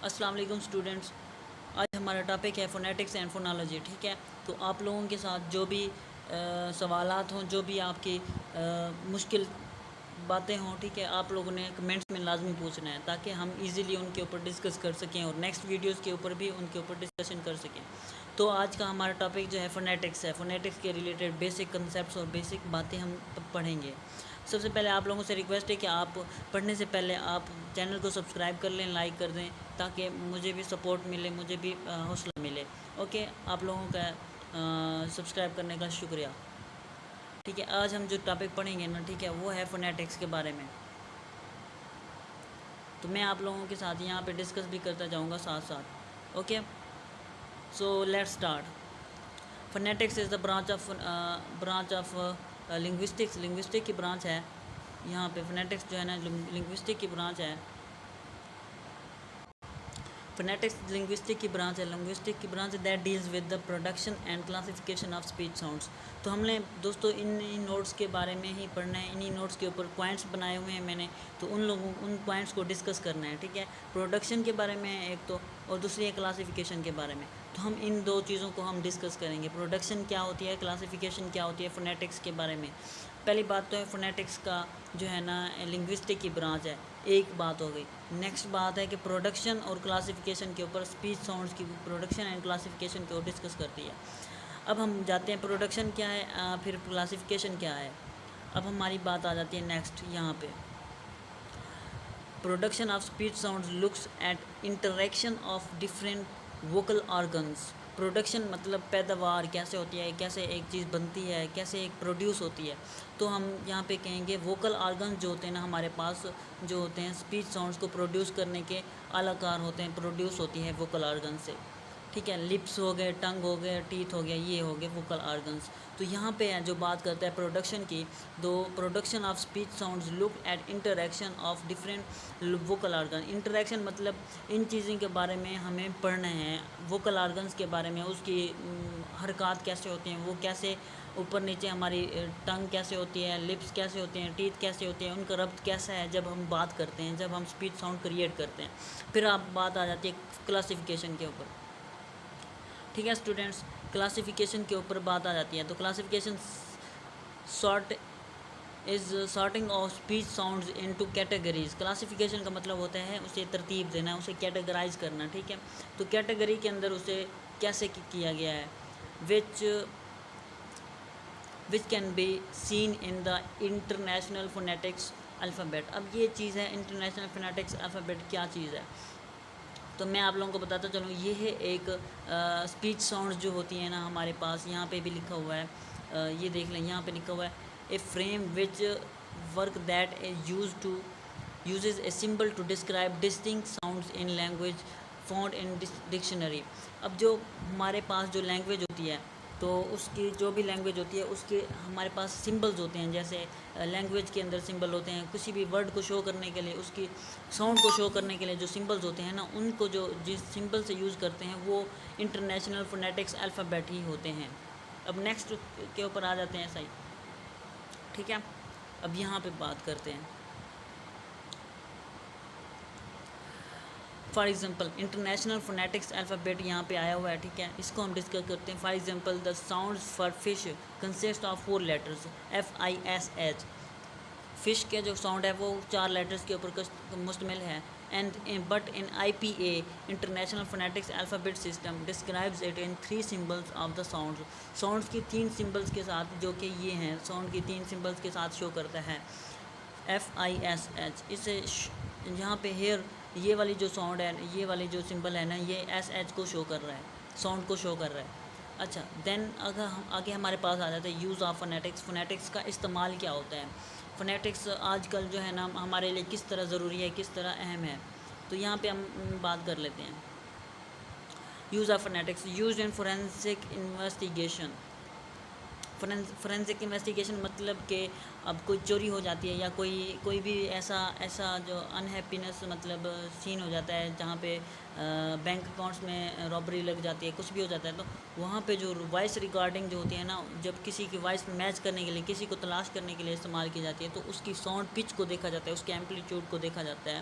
السلام علیکم اسٹوڈنٹس، آج ہمارا ٹاپک ہے فونیٹکس اینڈ فونالوجی. ٹھیک ہے، تو آپ لوگوں کے ساتھ جو بھی سوالات ہوں، جو بھی آپ کی مشکل باتیں ہوں، ٹھیک ہے، آپ لوگوں نے کمنٹس میں لازمی پوچھنا ہے تاکہ ہم ایزیلی ان کے اوپر ڈسکس کر سکیں اور نیکسٹ ویڈیوز کے اوپر بھی ان کے اوپر ڈسکشن کر سکیں. تو آج کا ہمارا ٹاپک جو ہے فونیٹکس ہے. فونیٹکس کے ریلیٹڈ بیسک کنسیپٹس اور بیسک باتیں ہم پڑھیں گے. سب سے پہلے آپ لوگوں سے ریکویسٹ ہے کہ آپ پڑھنے سے پہلے آپ چینل کو سبسکرائب کر لیں، لائک کر دیں تاکہ مجھے بھی سپورٹ ملے، مجھے بھی حوصلہ ملے. اوکے، آپ لوگوں کا سبسکرائب کرنے کا شکریہ. ٹھیک ہے، آج ہم جو ٹاپک پڑھیں گے نا، ٹھیک ہے، وہ ہے فونیٹکس کے بارے میں. تو میں آپ لوگوں کے ساتھ یہاں پہ ڈسکس بھی کرتا جاؤں گا ساتھ ساتھ. Okay, so let's start. Phonetics is the branch of linguistics. Linguistic کی برانچ ہے یہاں پہ. فونیٹکس جو ہے نا لنگوسٹک کی برانچ ہے. فونیٹکس لنگوسٹک کی برانچ ہے. لنگوسٹک کی branch that deals with the production and classification of speech sounds. تو ہم نے دوستو ان نوٹس کے بارے میں ہی پڑھنا ہے. انہی نوٹس کے اوپر پوائنٹس بنائے ہوئے ہیں میں نے، تو ان پوائنٹس کو ڈسکس کرنا ہے. ٹھیک ہے، پروڈکشن کے بارے میں ایک تو، اور دوسری ہے کلاسیفیکیشن کے بارے میں. تو ہم ان دو چیزوں کو ہم ڈسکس کریں گے. پروڈکشن کیا ہوتی ہے، کلاسیفیکیشن کیا ہوتی ہے فونیٹکس کے بارے میں. پہلی بات تو ہے فونیٹکس کا جو ہے نا لنگوسٹک کی برانچ ہے، ایک بات ہو گئی. نیکسٹ بات ہے کہ پروڈکشن اور کلاسیفیکیشن کے اوپر، اسپیچ ساؤنڈس کی پروڈکشن اینڈ کلاسیفیکیشن کے اوپر ڈسکس کرتی ہے. اب ہم جاتے ہیں پروڈکشن کیا ہے، پھر کلاسیفیکیشن کیا ہے. اب ہماری بات آ جاتی ہے نیکسٹ یہاں پہ. Production of speech sounds looks at interaction of different vocal organs. Production مطلب پیداوار کیسے ہوتی ہے، کیسے ایک چیز بنتی ہے، کیسے ایک پروڈیوس ہوتی ہے. تو ہم یہاں پہ کہیں گے ووکل آرگنز جو ہوتے ہیں نا ہمارے پاس، جو ہوتے ہیں اسپیچ ساؤنڈس کو پروڈیوس کرنے کے اعلیٰ کار ہوتے ہیں، پروڈیوس ہوتی ہے ووکل آرگن سے. ٹھیک ہے، لپس ہو گئے، ٹنگ ہو گئے، ٹیتھ ہو گیا، یہ ہو گئے ووکل آرگنز. تو یہاں پہ جو بات کرتا ہے پروڈکشن کی، دو production of speech sounds look at interaction of different vocal organ. Interaction مطلب ان چیزوں کے بارے میں ہمیں پڑھنا ہے، ووکل آرگنز کے بارے میں، اس کی حرکات کیسے ہوتی ہیں، وہ کیسے اوپر نیچے، ہماری ٹنگ کیسے ہوتی ہے، لپس کیسے ہوتے ہیں، ٹیتھ کیسے ہوتے ہیں، ان کا ربط کیسا ہے جب ہم بات کرتے ہیں، جب ہم اسپیچ ساؤنڈ کریٹ کرتے ہیں. پھر آپ بات آ جاتی ہے کلاسیفیکیشن کے اوپر. ٹھیک ہے اسٹوڈنٹس، کلاسیفیکیشن کے اوپر بات آ جاتی ہے. تو classification sorting of speech sounds into categories. Classification کا مطلب ہوتا ہے اسے ترتیب دینا، اسے کیٹیگرائز کرنا. ٹھیک ہے، تو کیٹیگری کے اندر اسے کیسے کیا گیا ہے، which can be seen in the international phonetics alphabet. اب یہ چیز ہے انٹرنیشنل فونیٹکس الفابیٹ، کیا چیز ہے. تو میں آپ لوگوں کو بتاتا چلوں، یہ ہے ایک اسپیچ ساؤنڈز جو ہوتی ہیں نا ہمارے پاس، یہاں پہ بھی لکھا ہوا ہے، یہ دیکھ لیں یہاں پہ لکھا ہوا ہے a frame which work that uses a symbol to describe distinct sounds in language found in dictionary. اب جو ہمارے پاس جو لینگویج ہوتی ہے، تو اس کی جو بھی لینگویج ہوتی ہے اس کے ہمارے پاس سمبلز ہوتے ہیں. جیسے لینگویج کے اندر سمبل ہوتے ہیں، کسی بھی ورڈ کو شو کرنے کے لیے، اس کی ساؤنڈ کو شو کرنے کے لیے جو سمبلز ہوتے ہیں نا، ان کو جو جس سمبل سے یوز کرتے ہیں وہ انٹرنیشنل فونیٹکس الفابیٹ ہی ہوتے ہیں. اب نیکسٹ کے اوپر آ جاتے ہیں صحیح. ٹھیک ہے، اب یہاں پہ بات کرتے ہیں. For example international phonetics alphabet یہاں پہ آیا ہوا ہے. ٹھیک ہے، اس کو ہم ڈسکس کرتے ہیں. For example the sounds for fish consist of 4 letters FISH. Fish کے جو ساؤنڈ ہے وہ 4 لیٹرز کے اوپر مشتمل ہے. But in IPA international phonetics alphabet system describes it in 3 symbols of the sounds. Sounds کی 3 سمبلز کے ساتھ، جو کہ یہ ہیں ساؤنڈ کی 3 سمبلز کے ساتھ شو کرتا ہے FISH. اسے یہاں پہ ہیئر، یہ والی جو ساؤنڈ ہے، یہ والی جو سمبل ہے نا، یہ SH کو شو کر رہا ہے، ساؤنڈ کو شو کر رہا ہے. اچھا، دین اگر ہم آگے ہمارے پاس آ جاتا ہے یوز آف فونیٹکس. فونیٹکس کا استعمال کیا ہوتا ہے. فونیٹکس آج کل جو ہے نا ہمارے لیے کس طرح ضروری ہے، کس طرح اہم ہے. تو یہاں پہ ہم بات کر لیتے ہیں. Use of phonetics used in forensic investigation. Forensic investigation مطلب کہ اب کوئی چوری ہو جاتی ہے، یا کوئی بھی ایسا جو انہیپینس مطلب سین ہو جاتا ہے، جہاں پہ بینک اکاؤنٹس میں رابری لگ جاتی ہے، کچھ بھی ہو جاتا ہے، تو وہاں پہ جو وائس ریکارڈنگ جو ہوتی ہے نا، جب کسی کی وائس میچ کرنے کے لیے، کسی کو تلاش کرنے کے لیے استعمال کی جاتی ہے، تو اس کی ساؤنڈ پچ کو دیکھا جاتا ہے، اس کے ایمپلیٹیوڈ کو دیکھا جاتا ہے.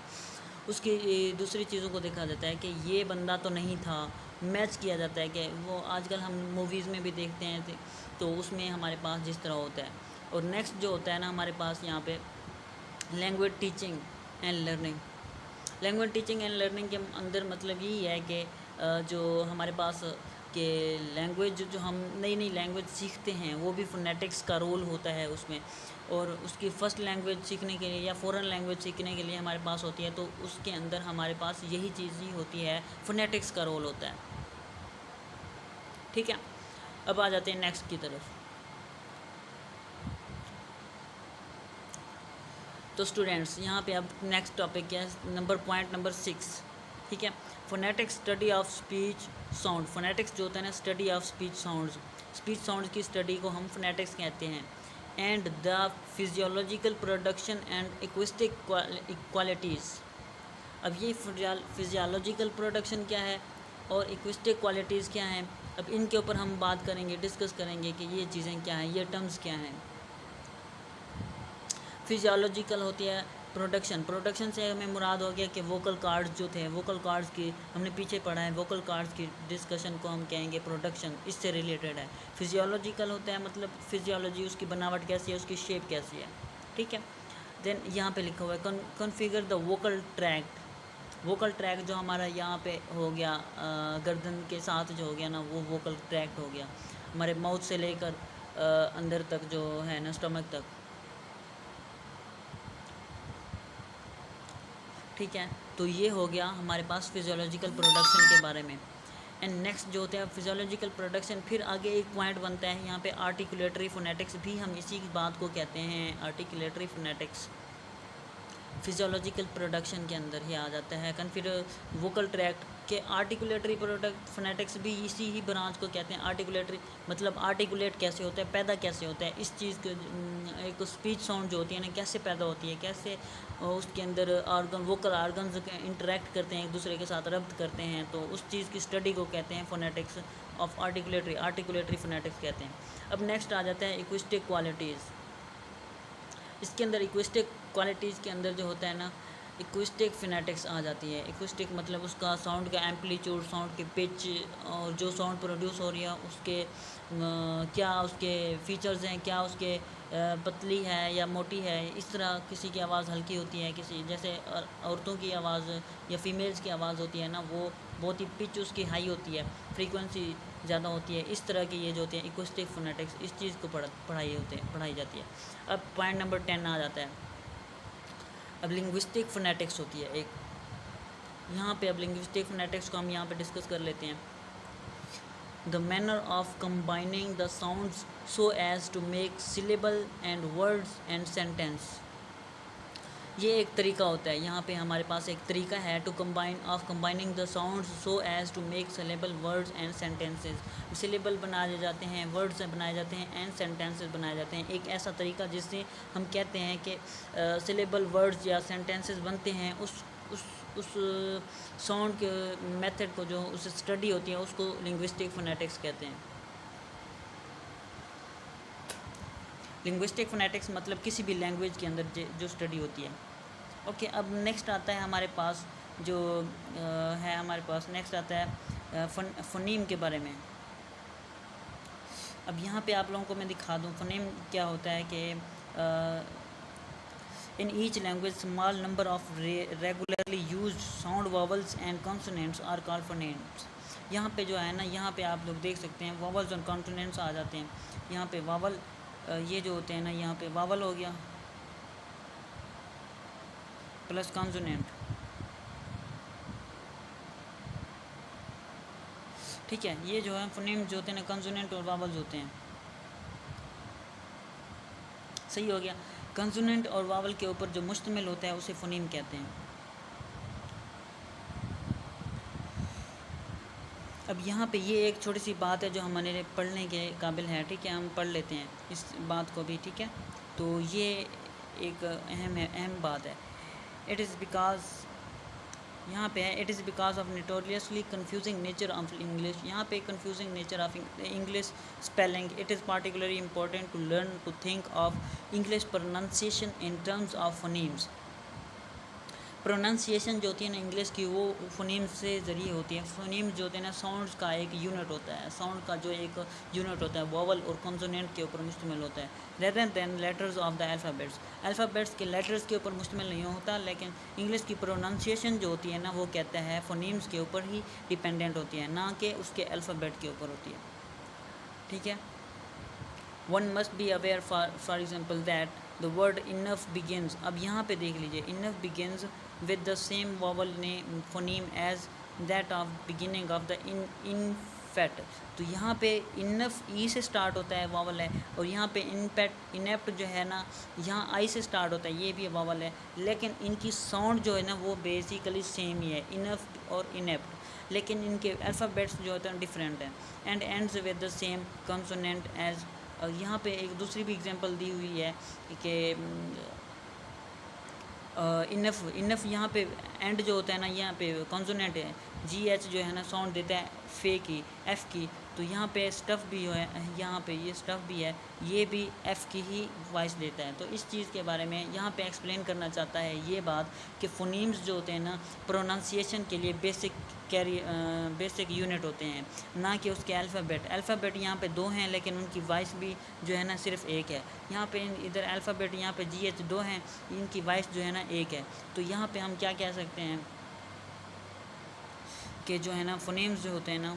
اس کی دوسری چیزوں کو دیکھا جاتا ہے کہ یہ بندہ تو نہیں تھا، میچ کیا جاتا ہے کہ وہ آج کل ہم موویز میں بھی دیکھتے ہیں تو اس میں ہمارے پاس جس طرح ہوتا ہے. اور نیکسٹ جو ہوتا ہے نا ہمارے پاس یہاں پہ language teaching and learning. Language teaching and learning کے اندر مطلب یہی ہے کہ جو ہمارے پاس کہ لینگویج جو ہم نئی نئی لینگویج سیکھتے ہیں وہ بھی فونیٹکس کا رول ہوتا ہے اس میں. اور اس کی فرسٹ لینگویج سیکھنے کے لیے یا فورن لینگویج سیکھنے کے لیے ہمارے پاس ہوتی ہے تو اس کے اندر ہمارے پاس یہی چیز ہی ہوتی ہے، فونیٹکس کا رول ہوتا ہے. ٹھیک ہے، اب آ جاتے ہیں نیکسٹ کی طرف. تو اسٹوڈینٹس یہاں پہ اب نیکسٹ ٹاپک کیا ہے، پوائنٹ نمبر 6. ٹھیک ہے، phonetics study of speech sound. Phonetics جو ہوتا ہے نا study of speech sounds, speech sounds کی اسٹڈی کو ہم فونیٹکس کہتے ہیں. And the physiological production and acoustic qualities. اب یہ فزیولوجیکل پروڈکشن کیا ہے اور ایکوسٹک کوالٹیز کیا ہیں، اب ان کے اوپر ہم بات کریں گے، ڈسکس کریں گے کہ یہ چیزیں کیا ہیں، یہ ٹرمز کیا ہیں. فزیولوجیکل ہوتی ہے پروڈکشن سے ہمیں مراد ہو گیا کہ ووکل کارڈز جو تھے، ووکل کارڈز کی ہم نے پیچھے پڑھا ہے، ووکل کارڈز کی ڈسکشن کو ہم کہیں گے پروڈکشن، اس سے ریلیٹڈ ہے. فزیولوجیکل ہوتا ہے مطلب فزیولوجی، اس کی بناوٹ کیسی ہے، اس کی شیپ کیسی ہے. ٹھیک ہے، دین یہاں پہ لکھا ہوا ہے configure the vocal tracked. Vocal track جو ہمارا یہاں پہ ہو گیا گردن کے ساتھ جو ہو گیا نا وہ ووکل ٹریکٹ ہو گیا، ہمارے ماؤتھ سے لے کر اندر تک جو ہے نا اسٹمک تک. ٹھیک ہے، تو یہ ہو گیا ہمارے پاس فزیولوجیکل پروڈکشن کے بارے میں. اینڈ نیکسٹ جو ہوتا ہے فزیولوجیکل پروڈکشن، پھر آگے ایک پوائنٹ بنتا ہے یہاں پہ آرٹیکولیٹری فونیٹکس، بھی ہم اسی بات کو کہتے ہیں آرٹیکولیٹری فونیٹکس. فزیولوجیکل پروڈکشن کے اندر ہی آ جاتا ہے. پھر ووکل ٹریکٹ کے آرٹیکولیٹری فونیٹکس بھی اسی ہی برانچ کو کہتے ہیں. آرٹیکولیٹری مطلب آرٹیکولیٹ کیسے ہوتا ہے، پیدا کیسے ہوتا ہے اس چیز کے، ایک اسپیچ ساؤنڈ جو ہوتی ہے نا کیسے پیدا ہوتی ہے، کیسے اس کے اندر ووکل آرگنز انٹریکٹ کرتے ہیں ایک دوسرے کے ساتھ، ربط کرتے ہیں، تو اس چیز کی اسٹڈی کو کہتے ہیں فونیٹکس آف آرٹیکولیٹری فونیٹکس کہتے ہیں. اب نیکسٹ آ جاتا ہے ایکوسٹک کوالٹیز. اس کے اندر ایکوسٹک کوالٹیز کے اندر جو ہوتا ہے نا ایکوسٹک فونیٹکس آ جاتی ہے. ایکوسٹک مطلب اس کا ساؤنڈ کا ایمپلیٹیوڈ، ساؤنڈ کی پچ، اور جو ساؤنڈ پروڈیوس ہو رہی ہے اس کے کیا اس کے فیچرز ہیں، کیا اس کے پتلی ہے یا موٹی ہے. اس طرح کسی کی آواز ہلکی ہوتی ہے، کسی جیسے عورتوں کی آواز یا فیمیلز کی آواز ہوتی ہے نا وہ بہت ہی پچ اس کی ہائی ہوتی ہے، فریکوینسی زیادہ ہوتی ہے. اس طرح کی یہ جو ہوتے ہیں ایکوسٹک فونیٹکس، اس چیز کو پڑھائی جاتی ہے. اب پوائنٹ نمبر 10 آ جاتا ہے. اب لنگوسٹک فونیٹکس ہوتی ہے ایک، یہاں پہ اب لنگوسٹک فونیٹکس کو ہم یہاں پہ ڈسکس کر لیتے ہیں. The manner of combining the sounds so as to make syllable and words and sentence. یہ ایک طریقہ ہوتا ہے، یہاں پہ ہمارے پاس ایک طریقہ ہے combining the sounds so as to make syllable words and sentences. Syllable بنائے جاتے ہیں، ورڈز بنائے جاتے ہیں، اینڈ سینٹینسز بنائے جاتے ہیں. ایک ایسا طریقہ جس سے ہم کہتے ہیں کہ سلیبل ورڈز یا سینٹینسز بنتے ہیں، اس ساؤنڈ کے میتھڈ کو جو اس اسٹڈی ہوتی ہے اس کو لنگوسٹک فونیٹکس کہتے ہیں. لنگوسٹک فونیٹکس مطلب کسی بھی لینگویج کے اندر جو اسٹڈی ہوتی ہے. اوکے، اب نیکسٹ آتا ہے ہمارے پاس جو ہے ہمارے پاس نیکسٹ آتا ہے فونیم کے بارے میں. اب یہاں پہ آپ لوگوں کو میں دکھا دوں فونیم کیا ہوتا ہے کہ in each language small number of regularly used sound vowels and consonants are called phonemes. یہاں پہ جو ہے نا یہاں پہ آپ لوگ دیکھ سکتے ہیں واولز اور کانسوننٹس آ جاتے ہیں. یہاں پہ واول یہ جو ہوتے ہیں نا یہاں پہ واول ہو گیا پلس کانسوننٹ. ٹھیک ہے، یہ جو ہے فونیم جو ہوتے ہیں نا کانسوننٹ اور واولز ہوتے ہیں. صحیح ہو گیا. کنسوننٹ اور واول کے اوپر جو مشتمل ہوتا ہے اسے فونیم کہتے ہیں. اب یہاں پہ یہ ایک چھوٹی سی بات ہے جو ہمارے پڑھنے کے قابل ہے. ٹھیک ہے، ہم پڑھ لیتے ہیں اس بات کو بھی. ٹھیک ہے، تو یہ ایک اہم بات ہے. اٹ از بیکاز یہاں پہ ہے it is because of notoriously confusing nature of English. یہاں پہ confusing nature of English spelling. It is particularly important to learn to think of English pronunciation in terms of phonemes. Pronunciation جو ہوتی ہے نا English کی وہ phoneme سے ذریعے ہوتی ہے. فونیم جو ہوتے ہیں نا ساؤنڈس کا ایک یونٹ ہوتا ہے, ساؤنڈ کا جو ایک یونٹ ہوتا ہے واول اور کانسوننٹ کے اوپر مشتمل ہوتا ہے rather than letters of the alphabets. Alphabets کے لیٹرز کے اوپر مشتمل نہیں ہوتا, لیکن انگلش کی پروننسیشن جو ہوتی ہے نا وہ کہتا ہے فونیمز کے اوپر ہی ڈیپینڈنٹ ہوتی ہے, نہ کہ اس کے الفابیٹ کے اوپر ہوتی ہے. ٹھیک ہے. One must be aware for example that the word enough begins. اب یہاں پہ دیکھ لیجئے enough begins with the same vowel phoneme as that of beginning of the infat. تو یہاں پہ enough ای سے سٹارٹ ہوتا ہے واول ہے, اور یہاں پہ inept جو ہے نا یہاں آئی سے سٹارٹ ہوتا ہے, یہ بھی واول ہے, لیکن ان کی ساؤنڈ جو ہے نا وہ بیسیکلی سیم ہی ہے enough اور inept, لیکن ان کے الفابیٹس جو ہوتے ہیں ڈفرینٹ ہیں. And ends with the same consonant as. یہاں پہ ایک دوسری بھی اگزامپل دی ہوئی ہے کہ انف یہاں پہ اینڈ جو ہوتا ہے نا یہاں پہ کانسوننٹ ہے, جی ایچ جو ہے نا ساؤنڈ دیتا ہے فے کی ایف کی, تو یہاں پہ اسٹف بھی ہے, یہاں پہ یہ اسٹف بھی ہے, یہ بھی ایف کی ہی وائس دیتا ہے. تو اس چیز کے بارے میں یہاں پہ ایکسپلین کرنا چاہتا ہے یہ بات کہ فونیمز جو ہوتے ہیں نا پروننسیشن کے لیے بیسک یونٹ ہوتے ہیں, نہ کہ اس کے الفابیٹ یہاں پہ دو ہیں لیکن ان کی وائس بھی جو ہے نا صرف ایک ہے. یہاں پہ ادھر الفابیٹ یہاں پہ جی ایچ دو ہیں, ان کی وائس جو ہے نا ایک ہے. تو یہاں پہ ہم کیا کہہ سکتے ہیں کہ جو ہے نا فونیمز جو ہوتے ہیں نا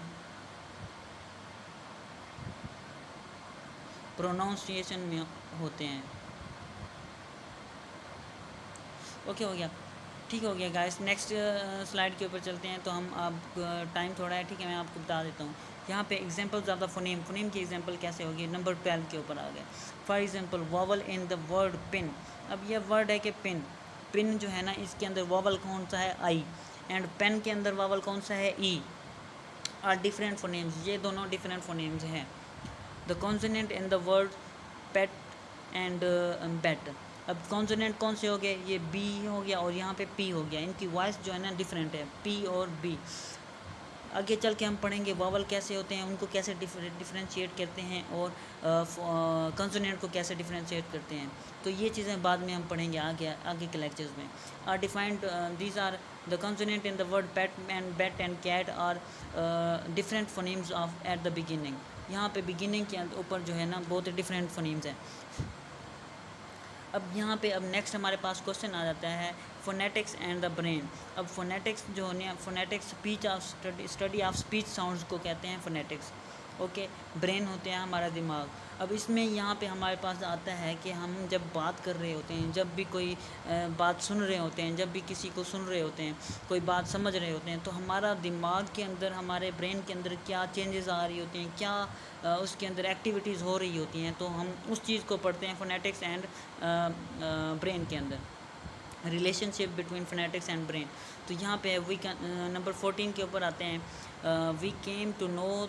پروننسیشن میں ہوتے ہیں. اوکے ہو گیا, ٹھیک ہو گیا گائس. نیکسٹ سلائڈ کے اوپر چلتے ہیں. تو ہم آپ ٹائم تھوڑا ہے, ٹھیک ہے, میں آپ کو بتا دیتا ہوں. یہاں پہ ایگزامپلز آف دا فونیم کی ایگزامپل کیسے ہوگی, نمبر 12 کے اوپر آ گئے. For example vowel in the word pin. اب یہ ورڈ ہے کہ پن جو ہے نا اس کے اندر واول کون سا ہے آئی, اینڈ پین کے اندر واول کون سا ہے ای, آر ڈفرینٹ فونیمز, یہ دونوں ڈفرینٹ فونیمز ہیں. The consonant in the word pet and bet. اب کانسوننٹ کون سے ہو گئے, یہ بی ہو گیا اور یہاں پہ پی ہو گیا, ان کی وائس جو ہے نا ڈفرینٹ ہے پی اور بی. آگے چل کے ہم پڑھیں گے واول کیسے ہوتے ہیں, ان کو کیسے ڈفرینشیٹ کرتے ہیں, اور کنسوننٹ کو کیسے ڈفرینشیٹ کرتے ہیں. تو یہ چیزیں بعد میں ہم پڑھیں گے آگے کے لیکچرز میں. Are defined these are the consonant in the word pet and bet and cat are different phonemes of at the beginning. یہاں پہ بگننگ کے اوپر جو ہے نا بہت ڈفرینٹ فونیمز ہیں. اب یہاں پہ نیکسٹ ہمارے پاس کوشچن آ جاتا ہے فونیٹکس اینڈ دا برین. اب فونیٹکس جو ہونے phonetics study of speech sounds کو کہتے ہیں فونیٹکس. اوکے, برین ہوتے ہیں ہمارا دماغ. اب اس میں یہاں پہ ہمارے پاس آتا ہے کہ ہم جب بات کر رہے ہوتے ہیں, جب بھی کوئی بات سن رہے ہوتے ہیں, جب بھی کسی کو سن رہے ہوتے ہیں, کوئی بات سمجھ رہے ہوتے ہیں, تو ہمارا دماغ کے اندر ہمارے برین کے اندر کیا چینجز آ رہی ہوتی ہیں, کیا اس کے اندر ایکٹیویٹیز ہو رہی ہوتی ہیں, تو ہم اس چیز کو پڑھتے ہیں فونیٹکس اینڈ برین کے اندر, relationship between phonetics and brain. تو یہاں پہ نمبر 14 کے اوپر آتے ہیں. We came to know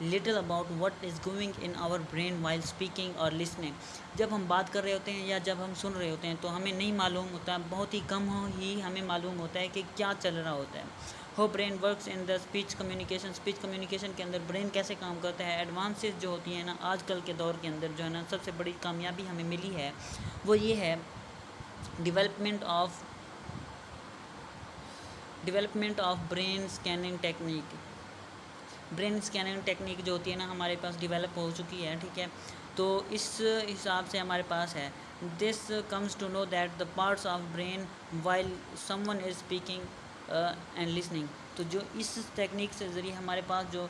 little about what is going in our brain while speaking اور لسننگ. جب ہم بات کر رہے ہوتے ہیں یا جب ہم سن رہے ہوتے ہیں تو ہمیں نہیں معلوم ہوتا, بہت ہی کم ہی ہمیں معلوم ہوتا ہے کہ کیا چل رہا ہوتا ہے. How brain works in the speech communication کے اندر برین کیسے کام کرتا ہے. ایڈوانسز جو ہوتی ہیں نا آج کل کے دور کے اندر جو ہے نا سب سے بڑی کامیابی ہمیں ملی ہے وہ یہ ہے development of brain scanning technique. Brain scanning technique جو ہوتی ہے نا ہمارے پاس ڈیولپ ہو چکی ہے, ٹھیک ہے. تو اس حساب سے ہمارے پاس ہے this comes to know that the parts of brain while some one is speaking and listening. تو جو اس ٹیکنیک سے ذریعے ہمارے پاس جو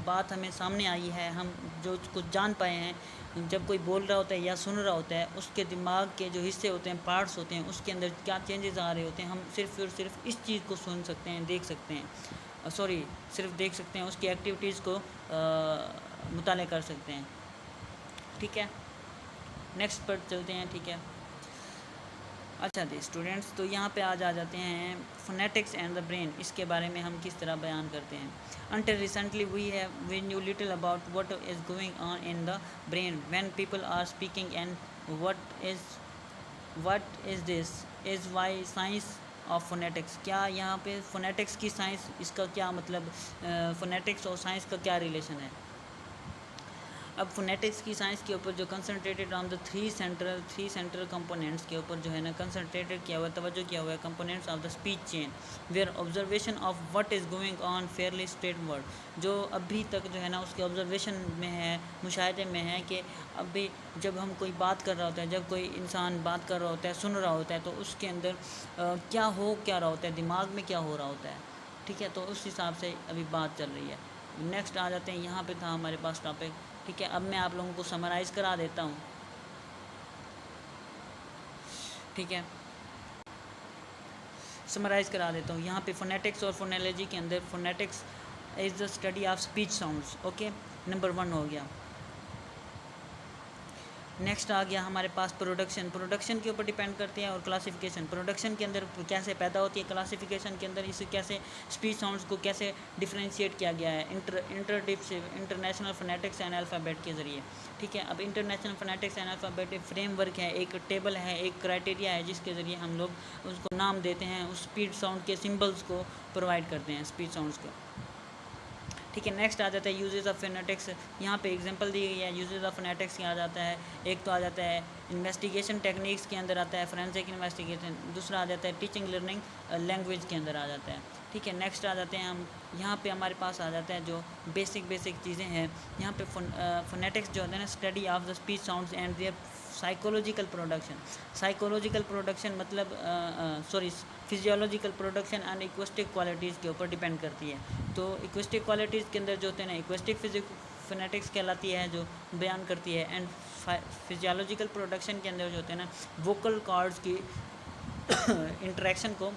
بات ہمیں سامنے آئی ہے, ہم جو کچھ جان پائے ہیں, جب کوئی بول رہا ہوتا ہے یا سن رہا ہوتا ہے اس کے دماغ کے جو حصے ہوتے ہیں, پارٹس ہوتے ہیں, اس کے اندر کیا چینجز آ رہے ہوتے ہیں, ہم صرف اور صرف اس چیز کو سن سکتے ہیں, دیکھ سکتے ہیں, صرف دیکھ سکتے ہیں, اس کی ایکٹیویٹیز کو مطالعہ کر سکتے ہیں, ٹھیک ہے. نیکسٹ پر چلتے ہیں, ٹھیک ہے. اچھا جی اسٹوڈنٹس, تو یہاں پہ آج آ جاتے ہیں فونیٹکس اینڈ دا برین, اس کے بارے میں ہم کس طرح بیان کرتے ہیں. Until recently we knew little about what is going on in the brain when people are speaking and what is this is why science of phonetics. کیا یہاں پہ فونیٹکس کی سائنس, اس کا کیا مطلب, فونیٹکس اور سائنس کا کیا ریلیشن ہے. اب فونیٹکس کی سائنس کے اوپر جو concentrated on the three central components کے اوپر جو ہے نا کنسنٹریٹڈ کیا ہوا ہے، توجہ کیا ہوا ہے components of the speech chain where observation of what is going on fairly straightforward, جو ابھی تک جو ہے نا اس کے آبزرویشن میں ہے، مشاہدے میں ہے کہ ابھی جب ہم کوئی بات کر رہا ہوتا ہے، جب کوئی انسان بات کر رہا ہوتا ہے، سن رہا ہوتا ہے، تو اس کے اندر کیا رہا ہوتا ہے، دماغ میں کیا ہو رہا ہوتا ہے، ٹھیک ہے. تو اس حساب سے ابھی بات چل رہی ہے. نیکسٹ آ جاتے ہیں، یہاں پہ تھا ہمارے پاس ٹاپک، ٹھیک ہے. اب میں آپ لوگوں کو سمرائز کرا دیتا ہوں، ٹھیک ہے، سمرائز کرا دیتا ہوں. یہاں پہ فونیٹکس اور فونالوجی کے اندر phonetics is the study of speech sounds. Okay, number 1 ہو گیا. نیکسٹ آ گیا ہمارے پاس پروڈکشن کے اوپر ڈیپینڈ کرتے ہیں، اور کلاسیفیکیشن. پروڈکشن کے اندر کیسے پیدا ہوتی ہے، کلاسیفیکیشن کے اندر اسے کیسے اسپیچ ساؤنڈس کو کیسے ڈفرینشیٹ کیا گیا ہے انٹرنیشنل فونیٹکس اینڈ الفابیٹ کے ذریعے، ٹھیک ہے. اب انٹرنیشنل فونیٹکس اینڈ الفابیٹ ایک فریم ورک ہے، ایک ٹیبل ہے، ایک کرائٹیریا ہے، جس کے ذریعے ہم لوگ اس کو نام دیتے ہیں، اس اسپیچ ساؤنڈ کے سمبلس کو پرووائڈ کرتے ہیں، اسپیچ ساؤنڈس کو، ٹھیک ہے. نیکسٹ آ جاتا ہے یوزز آف فونیٹکس. یہاں پہ ایگزامپل دی گئی ہے یوزز آف فونیٹکس کیا آ جاتا ہے. ایک تو آ جاتا ہے انویسٹیگیشن ٹیکنیکس کے اندر آتا ہے فورینسک انویسٹیگیشن. دوسرا آ جاتا ہے ٹیچنگ لرننگ لینگویج کے اندر آ جاتا ہے، ٹھیک ہے. نیکسٹ آ جاتے ہیں ہم، یہاں پہ ہمارے پاس آ جاتا ہے جو بیسک چیزیں ہیں. یہاں پہ فونیٹکس جو ہوتا ہے نا، study of the speech sounds and their psychological production مطلب physiological production and acoustic qualities کے اوپر ڈیپینڈ کرتی ہے. تو ایکوسٹک کوالٹیز کے اندر جو ہوتے ہیں نا، ایکوسٹک فونیٹکس کہلاتی ہے، جو بیان کرتی ہے. اینڈ فزیولوجیکل پروڈکشن کے اندر جو ہوتے ہیں نا، ووکل کارڈز کی انٹریکشن کو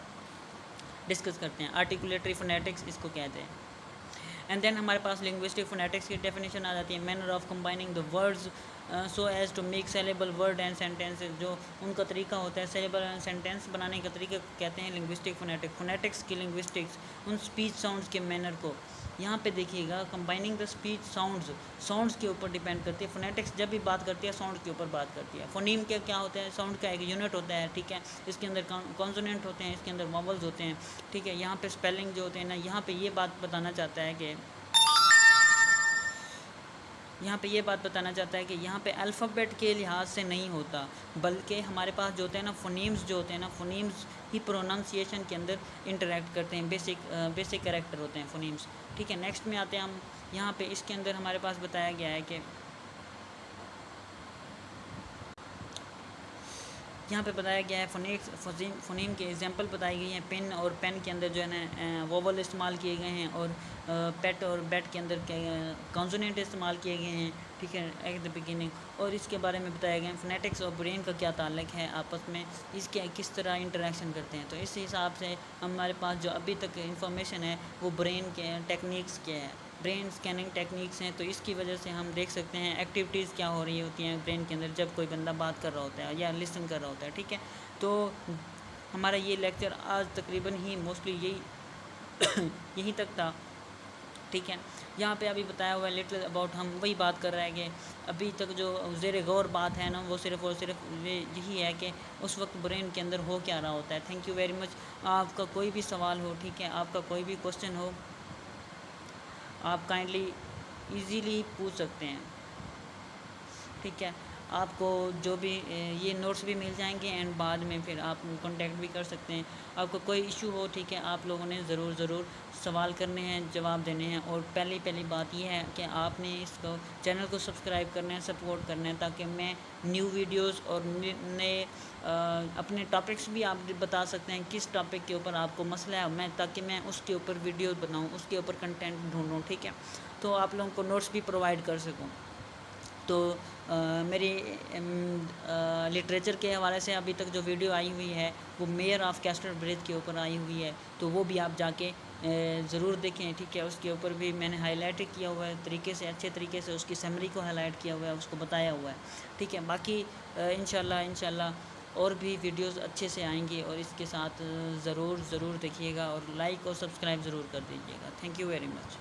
ڈسکس کرتے ہیں. آرٹیکولیٹری فونیٹکس اس کو کہتے ہیں. اینڈ دین ہمارے پاس لنگوسٹک فونیٹکس کی ڈیفینیشن آ جاتی ہے. Manner of combining the words so as to make syllable word and sentence. جو ان کا طریقہ ہوتا ہے سیلیبل اینڈ سینٹینس بنانے کا طریقہ کہتے ہیں لنگوسٹک فونیٹکس کی لنگوسٹکس ان اسپیچ ساؤنڈس کے مینر کو. یہاں پہ دیکھیے گا کمبائننگ دا اسپیچ ساؤنڈس کے اوپر ڈیپینڈ کرتی ہے. فونیٹکس جب بھی بات کرتی ہے ساؤنڈ کے اوپر بات کرتی ہے. فونیم کیا ہوتا ہے، ساؤنڈ کا ایک یونٹ ہوتا ہے، ٹھیک ہے. اس کے اندر کانسوننٹ ہوتے ہیں، اس کے اندر واولز ہوتے ہیں، ٹھیک ہے. یہاں پہ اسپیلنگ جو ہوتے ہیں نا، یہاں پہ یہ بات بتانا چاہتا ہے کہ یہاں پہ الفابیٹ کے لحاظ سے نہیں ہوتا، بلکہ ہمارے پاس جو ہوتے ہیں نا فونیمز جو ہوتے ہیں نا، فونیمز ہی پروننسیشن کے اندر انٹریکٹ کرتے ہیں. بیسک کریکٹر ہوتے ہیں فونیمز، ٹھیک ہے. نیکسٹ میں آتے ہیں ہم، یہاں پہ اس کے اندر ہمارے پاس بتایا گیا ہے کہ یہاں پہ بتایا گیا ہے فونیم کے ایگزامپل بتائی گئی ہیں. پن اور پین کے اندر جو ہے نا ووول استعمال کیے گئے ہیں، اور پیٹ اور بیٹ کے اندر کانسوننٹ استعمال کیے گئے ہیں، ٹھیک ہے، ایٹ دا بگننگ. اور اس کے بارے میں بتایا گیا ہے فونیٹکس اور برین کا کیا تعلق ہے آپس میں، اس کے کس طرح انٹریکشن کرتے ہیں. تو اس حساب سے ہمارے پاس جو ابھی تک انفارمیشن ہے وہ برین کے ٹیکنیکس کے ہے، برین اسکیننگ ٹیکنیکس ہیں. تو اس کی وجہ سے ہم دیکھ سکتے ہیں ایکٹیویٹیز کیا ہو رہی ہوتی ہیں برین کے اندر جب کوئی بندہ بات کر رہا ہوتا ہے یا لسن کر رہا ہوتا ہے، ٹھیک ہے. تو ہمارا یہ لیکچر آج تقریباً ہی موسٹلی یہیں تک تھا، ٹھیک ہے. یہاں پہ ابھی بتایا ہوا ہے لٹل اباؤٹ، ہم وہی بات کر رہے ہیں کہ ابھی تک جو زیر غور بات ہے نا، وہ صرف اور صرف یہی ہے کہ اس وقت برین کے اندر ہو کیا رہا ہوتا ہے. تھینک یو ویری مچ. آپ کا کوئی بھی سوال ہو، ٹھیک ہے، آپ کا کوئی بھی کوشچن ہو، آپ کائنڈلی ایزیلی پوچھ سکتے ہیں، ٹھیک ہے. آپ کو جو بھی یہ نوٹس بھی مل جائیں گے، اینڈ بعد میں پھر آپ کانٹیکٹ بھی کر سکتے ہیں. آپ کو کوئی ایشو ہو، ٹھیک ہے، آپ لوگوں نے ضرور سوال کرنے ہیں، جواب دینے ہیں. اور پہلی بات یہ ہے کہ آپ نے اس کو چینل کو سبسکرائب کرنا ہے، سپورٹ کرنا ہے، تاکہ میں نیو ویڈیوز اور نئے اپنے ٹاپکس بھی آپ بتا سکتے ہیں کس ٹاپک کے اوپر آپ کو مسئلہ ہے، تاکہ میں اس کے اوپر ویڈیوز بناؤں، اس کے اوپر کنٹینٹ ڈھونڈوں، ٹھیک ہے. تو آپ لوگوں کو نوٹس بھی پرووائڈ کر سکوں. تو میری لٹریچر کے حوالے سے ابھی تک جو ویڈیو آئی ہوئی ہے وہ میئر آف کیسٹر برج کے اوپر آئی ہوئی ہے، تو وہ بھی آپ جا کے ضرور دیکھیں، ٹھیک ہے. اس کے اوپر بھی میں نے ہائی لائٹ کیا ہوا ہے اچھے طریقے سے، اس کی سمری کو ہائی لائٹ کیا ہوا ہے، اس کو بتایا ہوا ہے، ٹھیک ہے. باقی انشاءاللہ اور بھی ویڈیوز اچھے سے آئیں گی، اور اس کے ساتھ ضرور دیکھیے گا، اور لائک اور سبسکرائب ضرور کر دیجیے گا. Thank you very much.